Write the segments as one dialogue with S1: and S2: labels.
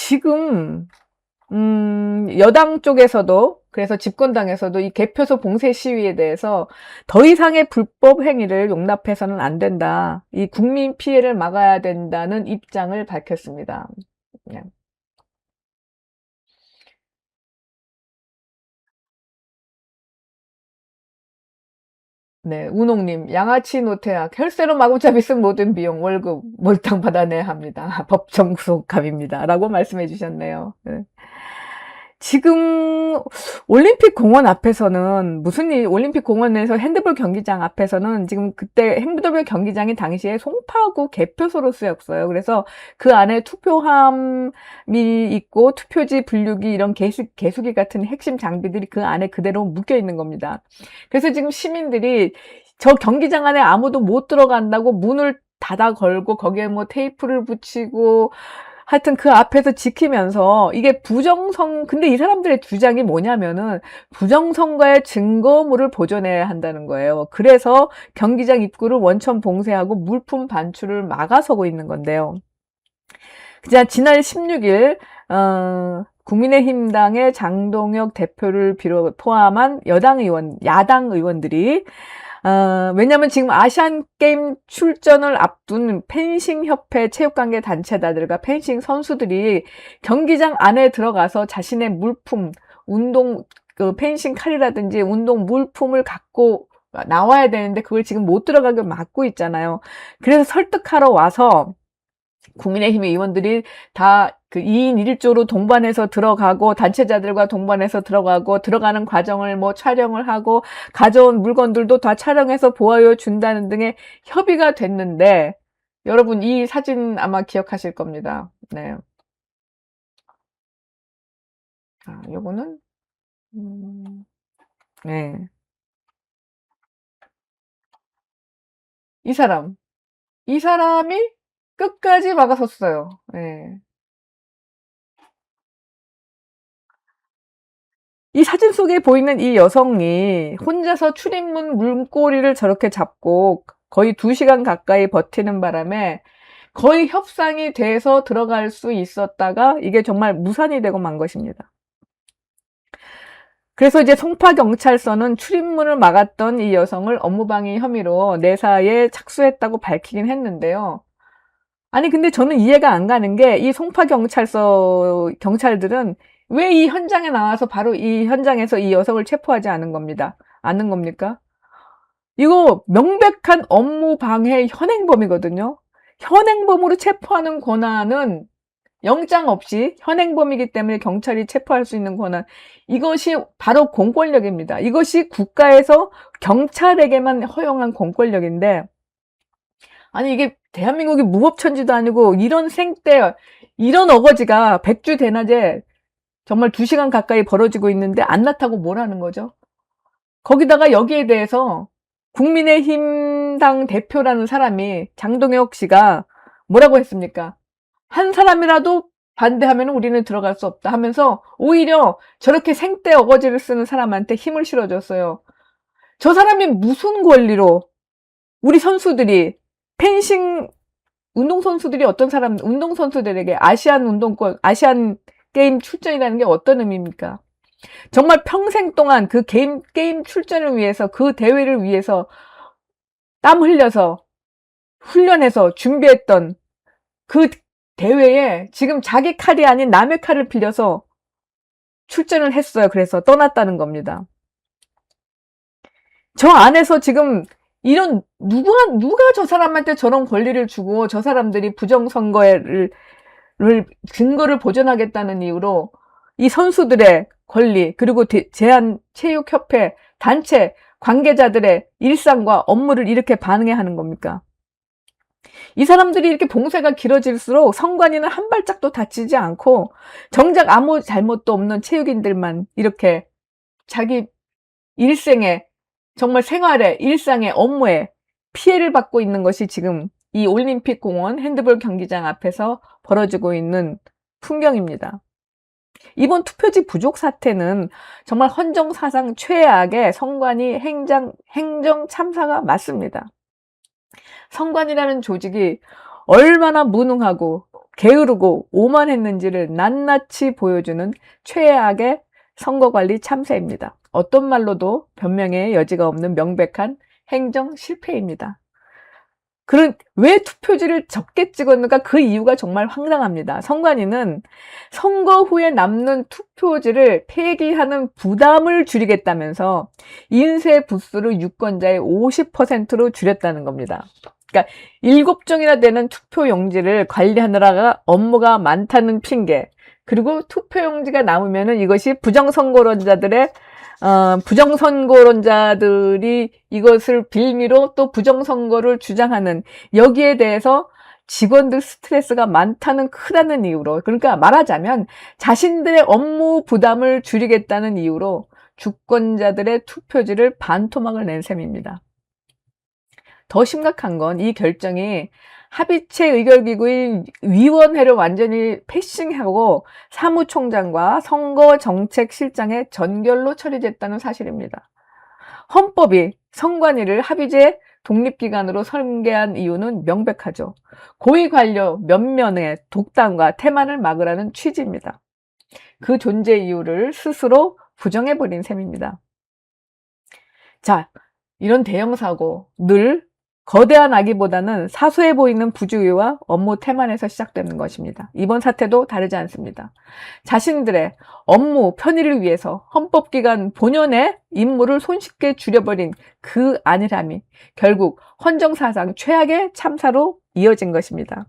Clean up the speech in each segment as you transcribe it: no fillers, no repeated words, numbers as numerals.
S1: 지금 여당 쪽에서도, 그래서 집권당에서도 이 개표소 봉쇄 시위에 대해서 더 이상의 불법 행위를 용납해서는 안 된다. 이 국민 피해를 막아야 된다는 입장을 밝혔습니다. 네. 네, 우농님, 양아치 노태악, 혈세로 마구잡이 쓴 모든 비용, 월급, 몰당 받아내야 합니다. 법정 구속감입니다. 라고 말씀해 주셨네요. 네. 지금 올림픽 공원 앞에서는 올림픽 공원에서 핸드볼 경기장 앞에서는 지금 그때 핸드볼 경기장이 당시에 송파구 개표소로 쓰였어요. 그래서 그 안에 투표함이 있고 투표지 분류기 이런 개수기 같은 핵심 장비들이 그 안에 그대로 묶여 있는 겁니다. 그래서 지금 시민들이 저 경기장 안에 아무도 못 들어간다고 문을 닫아 걸고 거기에 뭐 테이프를 붙이고 하여튼 그 앞에서 지키면서 이게 근데 이 사람들의 주장이 뭐냐면은 부정선거의 증거물을 보존해야 한다는 거예요. 그래서 경기장 입구를 원천 봉쇄하고 물품 반출을 막아서고 있는 건데요. 지난 16일, 국민의힘당의 장동혁 대표를 포함한 야당 의원들이 왜냐면 지금 아시안게임 출전을 앞둔 펜싱협회 체육관계 단체들과 펜싱 선수들이 경기장 안에 들어가서 자신의 물품, 펜싱 칼이라든지 운동 물품을 갖고 나와야 되는데 그걸 지금 못 들어가게 막고 있잖아요. 그래서 설득하러 와서 국민의힘 의원들이 다 그 2인 1조로 동반해서 들어가고 단체자들과 동반해서 들어가고 들어가는 과정을 뭐 촬영을 하고 가져온 물건들도 다 촬영해서 보여 준다는 등의 협의가 됐는데 여러분 이 사진 아마 기억하실 겁니다. 네. 요거는 네. 이 사람. 이 사람이 끝까지 막아섰어요. 네. 이 사진 속에 보이는 이 여성이 혼자서 출입문 문고리를 저렇게 잡고 거의 2시간 가까이 버티는 바람에 거의 협상이 돼서 들어갈 수 있었다가 이게 정말 무산이 되고 만 것입니다. 그래서 이제 송파경찰서는 출입문을 막았던 이 여성을 업무방해 혐의로 내사에 착수했다고 밝히긴 했는데요. 아니 근데 저는 이해가 안 가는 게 이 송파경찰서 경찰들은 왜 이 현장에 나와서 바로 이 현장에서 이 여성을 체포하지 않은 겁니까? 이거 명백한 업무방해 현행범이거든요. 현행범으로 체포하는 권한은 영장 없이 현행범이기 때문에 경찰이 체포할 수 있는 권한, 이것이 바로 공권력입니다. 이것이 국가에서 경찰에게만 허용한 공권력인데 아니 이게 대한민국이 무법천지도 아니고 이런 이런 어거지가 백주대낮에 정말 2시간 가까이 벌어지고 있는데 안 나타고 뭐라는 거죠? 거기다가 여기에 대해서 국민의힘당 대표라는 사람이 장동혁 씨가 뭐라고 했습니까? 한 사람이라도 반대하면 우리는 들어갈 수 없다 하면서 오히려 저렇게 생떼 어거지를 쓰는 사람한테 힘을 실어줬어요. 저 사람이 무슨 권리로 우리 선수들이 펜싱 운동선수들이 운동선수들에게 아시안 게임 출전이라는 게 어떤 의미입니까? 정말 평생 동안 그 게임 출전을 위해서, 그 대회를 위해서 땀 흘려서, 훈련해서 준비했던 그 대회에 지금 자기 칼이 아닌 남의 칼을 빌려서 출전을 했어요. 그래서 떠났다는 겁니다. 저 안에서 지금 누가 저 사람한테 저런 권리를 주고 저 사람들이 부정선거를 증거를 보존하겠다는 이유로 이 선수들의 권리 그리고 제한체육협회 단체 관계자들의 일상과 업무를 이렇게 반응해하는 겁니까? 이 사람들이 이렇게 봉쇄가 길어질수록 선관위는 한 발짝도 다치지 않고 정작 아무 잘못도 없는 체육인들만 이렇게 자기 일생에 정말 생활에 일상에 업무에 피해를 받고 있는 것이 지금 이 올림픽 공원 핸드볼 경기장 앞에서 벌어지고 있는 풍경입니다. 이번 투표지 부족 사태는 정말 헌정사상 최악의 선관위 행정 참사가 맞습니다. 선관위라는 조직이 얼마나 무능하고 게으르고 오만했는지를 낱낱이 보여주는 최악의 선거관리 참사입니다. 어떤 말로도 변명의 여지가 없는 명백한 행정 실패입니다. 왜 투표지를 적게 찍었는가? 그 이유가 정말 황당합니다. 선관위는 선거 후에 남는 투표지를 폐기하는 부담을 줄이겠다면서 인쇄 부수를 유권자의 50%로 줄였다는 겁니다. 그러니까 7종이나 되는 투표용지를 관리하느라가 업무가 많다는 핑계, 그리고 투표용지가 남으면은 이것이 부정선거론자들이 이것을 빌미로 또 부정선거를 주장하는, 여기에 대해서 직원들 스트레스가 많다는 크다는 이유로, 그러니까 말하자면 자신들의 업무 부담을 줄이겠다는 이유로 주권자들의 투표지를 반토막을 낸 셈입니다. 더 심각한 건 이 결정이 합의체 의결기구인 위원회를 완전히 패싱하고 사무총장과 선거정책실장의 전결로 처리됐다는 사실입니다. 헌법이 선관위를 합의제 독립기관으로 설계한 이유는 명백하죠. 고위관료 몇 면의 독단과 태만을 막으라는 취지입니다. 그 존재 이유를 스스로 부정해버린 셈입니다. 자, 이런 대형 사고 늘 거대한 악의보다는 사소해 보이는 부주의와 업무 태만에서 시작되는 것입니다. 이번 사태도 다르지 않습니다. 자신들의 업무 편의를 위해서 헌법기관 본연의 임무를 손쉽게 줄여버린 그 안일함이 결국 헌정사상 최악의 참사로 이어진 것입니다.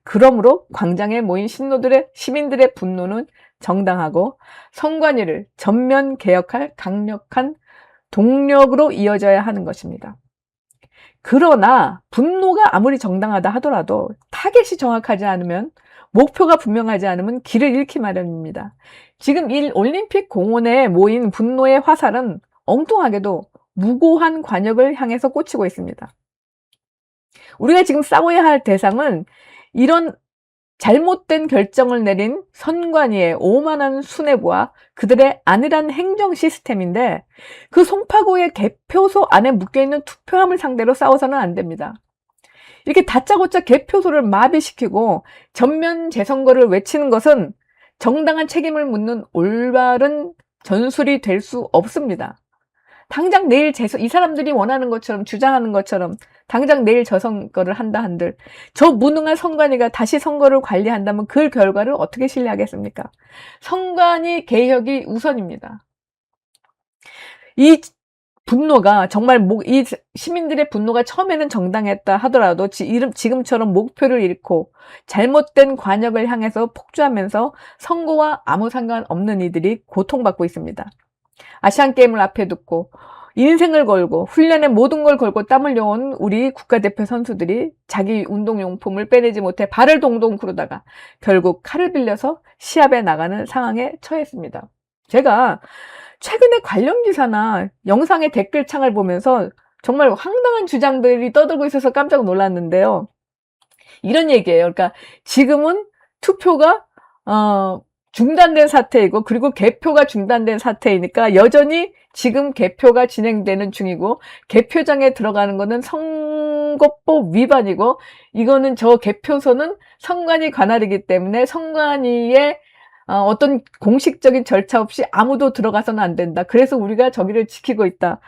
S1: 그러므로 광장에 모인 시민들의 분노는 정당하고 선관위를 전면 개혁할 강력한 동력으로 이어져야 하는 것입니다. 그러나 분노가 아무리 정당하다 하더라도 타겟이 정확하지 않으면, 목표가 분명하지 않으면 길을 잃기 마련입니다. 지금 이 올림픽 공원에 모인 분노의 화살은 엉뚱하게도 무고한 관역을 향해서 꽂히고 있습니다. 우리가 지금 싸워야 할 대상은 이런 잘못된 결정을 내린 선관위의 오만한 수뇌부와 그들의 안일한 행정 시스템인데, 그 송파구의 개표소 안에 묶여있는 투표함을 상대로 싸워서는 안 됩니다. 이렇게 다짜고짜 개표소를 마비시키고 전면 재선거를 외치는 것은 정당한 책임을 묻는 올바른 전술이 될 수 없습니다. 당장 내일 이 사람들이 원하는 것처럼, 주장하는 것처럼 당장 내일 저선거를 한다 한들 저 무능한 선관위가 다시 선거를 관리한다면 그 결과를 어떻게 신뢰하겠습니까? 선관위 개혁이 우선입니다. 이 분노가 정말 이 시민들의 분노가 처음에는 정당했다 하더라도 지금처럼 목표를 잃고 잘못된 관역을 향해서 폭주하면서 선거와 아무 상관없는 이들이 고통받고 있습니다. 아시안게임을 앞에 두고 인생을 걸고 훈련에 모든 걸 걸고 땀 흘려온 우리 국가대표 선수들이 자기 운동용품을 빼내지 못해 발을 동동 구르다가 결국 칼을 빌려서 시합에 나가는 상황에 처했습니다. 제가 최근에 관련 기사나 영상의 댓글창을 보면서 정말 황당한 주장들이 떠들고 있어서 깜짝 놀랐는데요. 이런 얘기예요. 그러니까 지금은 투표가 중단된 사태이고, 그리고 개표가 중단된 사태이니까 여전히 지금 개표가 진행되는 중이고, 개표장에 들어가는 거는 선거법 위반이고, 이거는 저 개표소는 선관위 관할이기 때문에 선관위의 어떤 공식적인 절차 없이 아무도 들어가서는 안 된다. 그래서 우리가 저기를 지키고 있다.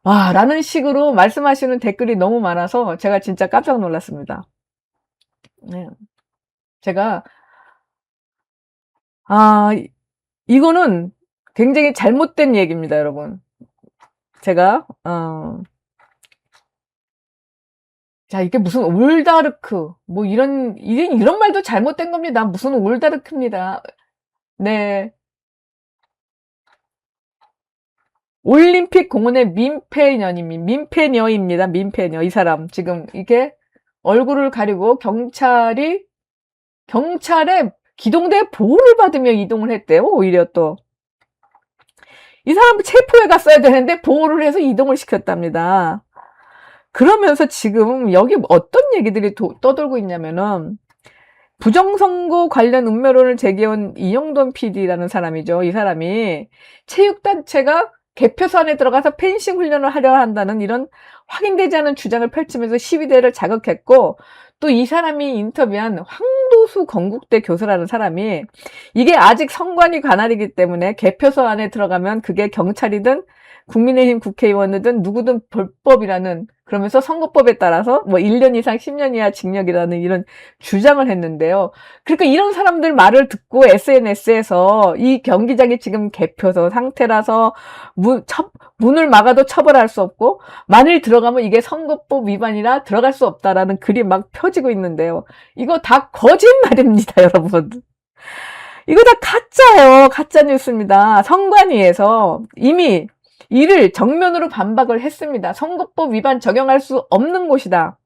S1: 와, 라는 식으로 말씀하시는 댓글이 너무 많아서 제가 진짜 깜짝 놀랐습니다. 네. 제가 이거는 굉장히 잘못된 얘기입니다, 여러분. 제가 자, 이게 무슨 올다르크 뭐 이런 말도 잘못된 겁니다. 무슨 올다르크입니다. 네. 올림픽 공원의 민폐녀입니다. 민폐녀. 이 사람 지금 이게 얼굴을 가리고 경찰의 기동대 보호를 받으며 이동을 했대요. 오히려 또 이 사람 체포해 갔어야 되는데 보호를 해서 이동을 시켰답니다. 그러면서 지금 여기 어떤 얘기들이 떠돌고 있냐면은, 부정선거 관련 음모론을 제기한 이영돈 PD라는 사람이죠. 이 사람이 체육단체가 개표소 안에 들어가서 펜싱 훈련을 하려 한다는 이런 확인되지 않은 주장을 펼치면서 시위대를 자극했고, 또 이 사람이 인터뷰한 황도수 건국대 교수라는 사람이 이게 아직 선관위 관할이기 때문에 개표소 안에 들어가면 그게 경찰이든 국민의힘 국회의원이든 누구든 불법이라는, 그러면서 선거법에 따라서 뭐 1년 이상 10년 이하 징역이라는 이런 주장을 했는데요. 그러니까 이런 사람들 말을 듣고 SNS에서 이 경기장이 지금 개표소 상태라서 문을 막아도 처벌할 수 없고, 만일 들어가면 이게 선거법 위반이라 들어갈 수 없다라는 글이 막 펴지고 있는데요. 이거 다 거짓말입니다, 여러분. 이거 다 가짜예요. 가짜 뉴스입니다. 선관위에서 이미 이를 정면으로 반박을 했습니다. 선거법 위반 적용할 수 없는 곳이다.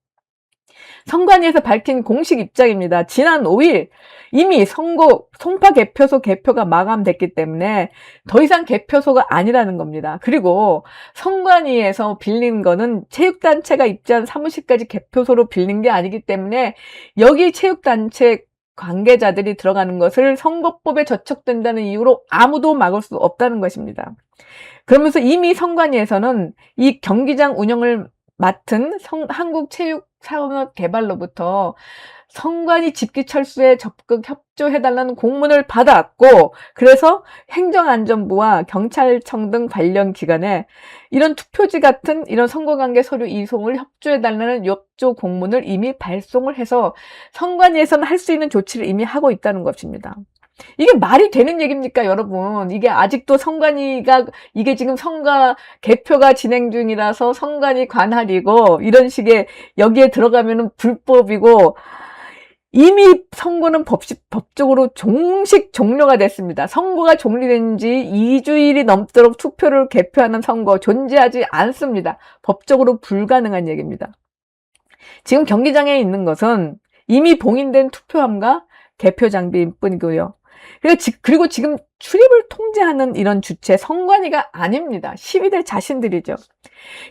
S1: 선관위에서 밝힌 공식 입장입니다. 지난 5일 이미 송파 개표소 개표가 마감됐기 때문에 더 이상 개표소가 아니라는 겁니다. 그리고 선관위에서 빌린 거는 체육단체가 입주한 사무실까지 개표소로 빌린 게 아니기 때문에 여기 체육단체 관계자들이 들어가는 것을 선거법에 저촉된다는 이유로 아무도 막을 수 없다는 것입니다. 그러면서 이미 선관위에서는 이 경기장 운영을 맡은 한국체육산업개발로부터 선관위 집기철수에 적극 협조해달라는 공문을 받았고, 그래서 행정안전부와 경찰청 등 관련 기관에 이런 투표지 같은 이런 선거관계 서류 이송을 협조해달라는 협조 공문을 이미 발송을 해서 선관위에서는 할 수 있는 조치를 이미 하고 있다는 것입니다. 이게 말이 되는 얘기입니까, 여러분? 이게 아직도 선관위가, 이게 지금 개표가 진행 중이라서 선관위 관할이고, 이런 식의, 여기에 들어가면은 불법이고, 이미 선거는 법적으로 종식 종료가 됐습니다. 선거가 종료된 지 2주일이 넘도록 투표를 개표하는 선거 존재하지 않습니다. 법적으로 불가능한 얘기입니다. 지금 경기장에 있는 것은 이미 봉인된 투표함과 개표 장비일 뿐이고요. 그리고 지금 출입을 통제하는 이런 주체 선관위가 아닙니다. 시위대 자신들이죠.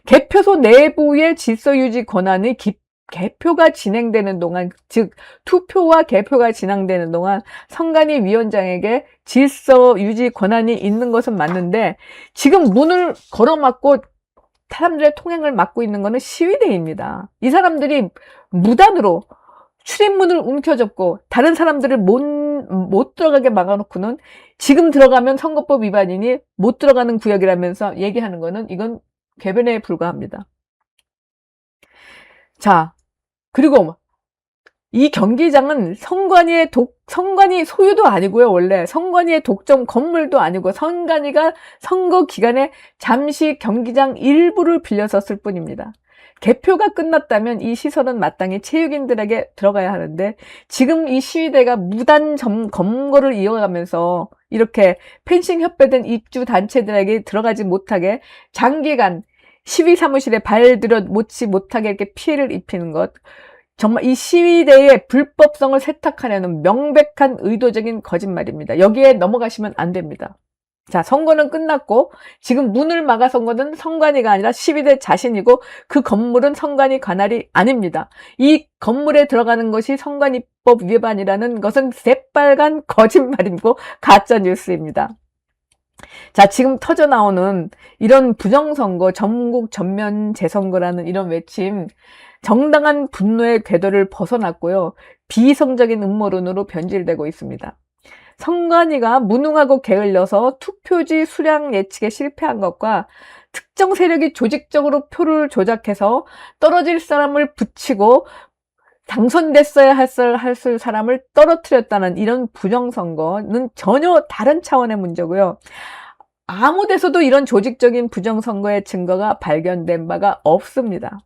S1: 개표소 내부의 질서 유지 권한이 개표가 진행되는 동안, 즉 투표와 개표가 진행되는 동안 선관위 위원장에게 질서 유지 권한이 있는 것은 맞는데, 지금 문을 걸어막고 사람들의 통행을 막고 있는 것은 시위대입니다. 이 사람들이 무단으로 출입문을 움켜잡고 다른 사람들을 못 들어가게 막아놓고는 지금 들어가면 선거법 위반이니 못 들어가는 구역이라면서 얘기하는 거는 이건 궤변에 불과합니다. 자, 그리고 이 경기장은 선관위 소유도 아니고요. 원래 선관위의 독점 건물도 아니고 선관위가 선거 기간에 잠시 경기장 일부를 빌려섰을 뿐입니다. 개표가 끝났다면 이 시설은 마땅히 체육인들에게 들어가야 하는데, 지금 이 시위대가 무단 검거를 이어가면서 이렇게 펜싱 협회된 입주 단체들에게 들어가지 못하게 장기간 시위 사무실에 발들여 놓지 못하게 이렇게 피해를 입히는 것, 정말 이 시위대의 불법성을 세탁하려는 명백한 의도적인 거짓말입니다. 여기에 넘어가시면 안 됩니다. 자, 선거는 끝났고 지금 문을 막아선 것은 선관위가 아니라 시위대 자신이고, 그 건물은 선관위 관할이 아닙니다. 이 건물에 들어가는 것이 선관위법 위반이라는 것은 새빨간 거짓말이고 가짜 뉴스입니다. 자, 지금 터져 나오는 이런 부정선거, 전국 전면 재선거라는 이런 외침, 정당한 분노의 궤도를 벗어났고요. 비이성적인 음모론으로 변질되고 있습니다. 선관위가 무능하고 게을러서 투표지 수량 예측에 실패한 것과 특정 세력이 조직적으로 표를 조작해서 떨어질 사람을 붙이고 당선됐어야 했을 사람을 떨어뜨렸다는 이런 부정선거는 전혀 다른 차원의 문제고요. 아무 데서도 이런 조직적인 부정선거의 증거가 발견된 바가 없습니다.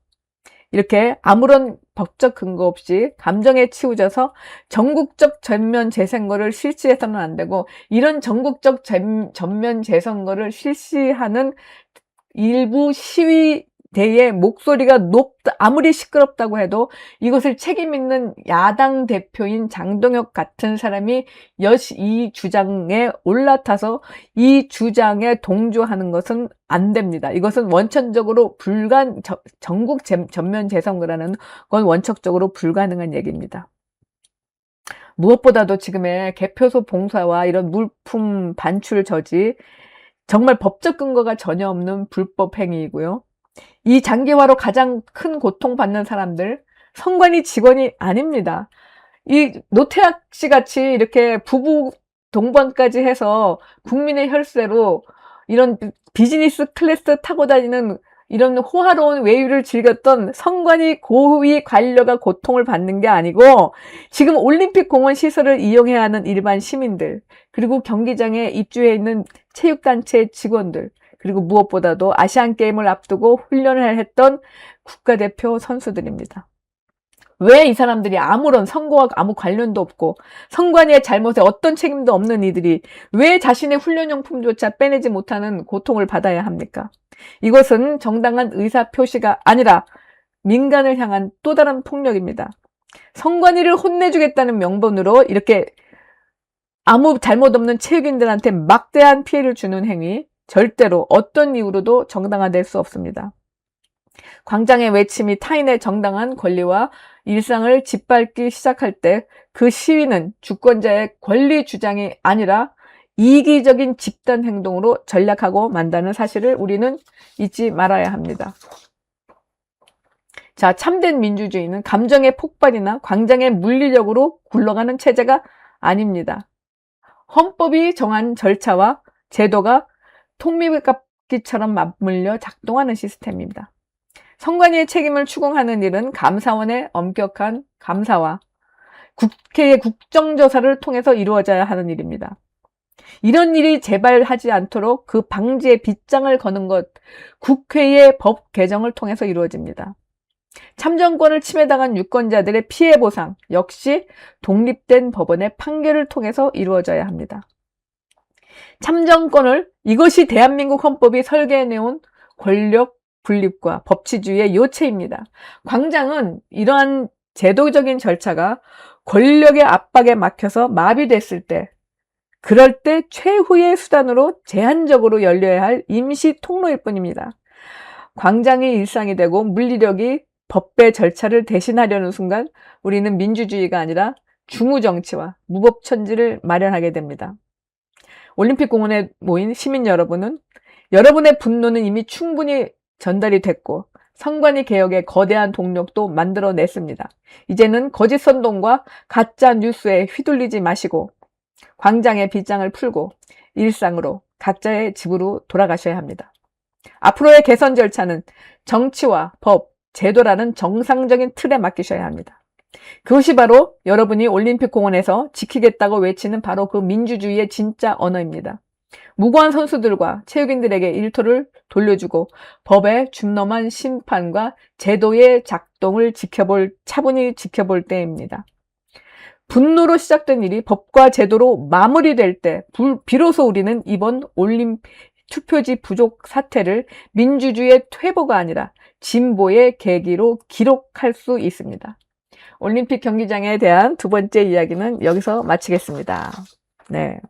S1: 이렇게 아무런 법적 근거 없이 감정에 치우쳐서 전국적 전면 재선거를 실시해서는 안 되고, 이런 전국적 전면 재선거를 실시하는 일부 시위대의 목소리가 아무리 시끄럽다고 해도 이것을 책임 있는 야당 대표인 장동혁 같은 사람이 이 주장에 올라타서 이 주장에 동조하는 것은 안 됩니다. 이것은 원천적으로 전국 전면 재선거라는 건 원칙적으로 불가능한 얘기입니다. 무엇보다도 지금의 개표소 봉사와 이런 물품 반출 저지, 정말 법적 근거가 전혀 없는 불법 행위이고요. 이 장기화로 가장 큰 고통받는 사람들, 선관위 직원이 아닙니다. 이 노태학 씨 같이 이렇게 부부 동반까지 해서 국민의 혈세로 이런 비즈니스 클래스 타고 다니는 이런 호화로운 외유를 즐겼던 선관위 고위 관료가 고통을 받는 게 아니고 지금 올림픽 공원 시설을 이용해야 하는 일반 시민들, 그리고 경기장에 입주해 있는 체육단체 직원들, 그리고 무엇보다도 아시안게임을 앞두고 훈련을 했던 국가대표 선수들입니다. 왜 이 사람들이 아무런 선거와 아무 관련도 없고 선관위의 잘못에 어떤 책임도 없는 이들이 왜 자신의 훈련용품조차 빼내지 못하는 고통을 받아야 합니까? 이것은 정당한 의사표시가 아니라 민간을 향한 또 다른 폭력입니다. 선관위를 혼내주겠다는 명분으로 이렇게 아무 잘못 없는 체육인들한테 막대한 피해를 주는 행위, 절대로 어떤 이유로도 정당화될 수 없습니다. 광장의 외침이 타인의 정당한 권리와 일상을 짓밟기 시작할 때 그 시위는 주권자의 권리 주장이 아니라 이기적인 집단 행동으로 전락하고 만다는 사실을 우리는 잊지 말아야 합니다. 자, 참된 민주주의는 감정의 폭발이나 광장의 물리력으로 굴러가는 체제가 아닙니다. 헌법이 정한 절차와 제도가 통밀갑기처럼 맞물려 작동하는 시스템입니다. 선관위의 책임을 추궁하는 일은 감사원의 엄격한 감사와 국회의 국정조사를 통해서 이루어져야 하는 일입니다. 이런 일이 재발하지 않도록 그 방지에 빗장을 거는 것, 국회의 법 개정을 통해서 이루어집니다. 참정권을 침해당한 유권자들의 피해 보상 역시 독립된 법원의 판결을 통해서 이루어져야 합니다. 참정권을, 이것이 대한민국 헌법이 설계해내온 권력 분립과 법치주의의 요체입니다. 광장은 이러한 제도적인 절차가 권력의 압박에 막혀서 마비됐을 때, 그럴 때 최후의 수단으로 제한적으로 열려야 할 임시 통로일 뿐입니다. 광장이 일상이 되고 물리력이 법의 절차를 대신하려는 순간 우리는 민주주의가 아니라 중우정치와 무법천지를 마련하게 됩니다. 올림픽 공원에 모인 시민 여러분은, 여러분의 분노는 이미 충분히 전달이 됐고 선관위 개혁의 거대한 동력도 만들어냈습니다. 이제는 거짓 선동과 가짜 뉴스에 휘둘리지 마시고 광장의 빗장을 풀고 일상으로 각자의 집으로 돌아가셔야 합니다. 앞으로의 개선 절차는 정치와 법, 제도라는 정상적인 틀에 맡기셔야 합니다. 그것이 바로 여러분이 올림픽 공원에서 지키겠다고 외치는 바로 그 민주주의의 진짜 언어입니다. 무고한 선수들과 체육인들에게 일터를 돌려주고 법의 준엄한 심판과 제도의 작동을 차분히 지켜볼 때입니다. 분노로 시작된 일이 법과 제도로 마무리될 때 비로소 우리는 이번 올림픽 투표지 부족 사태를 민주주의의 퇴보가 아니라 진보의 계기로 기록할 수 있습니다. 올림픽 경기장에 대한 두 번째 이야기는 여기서 마치겠습니다. 네.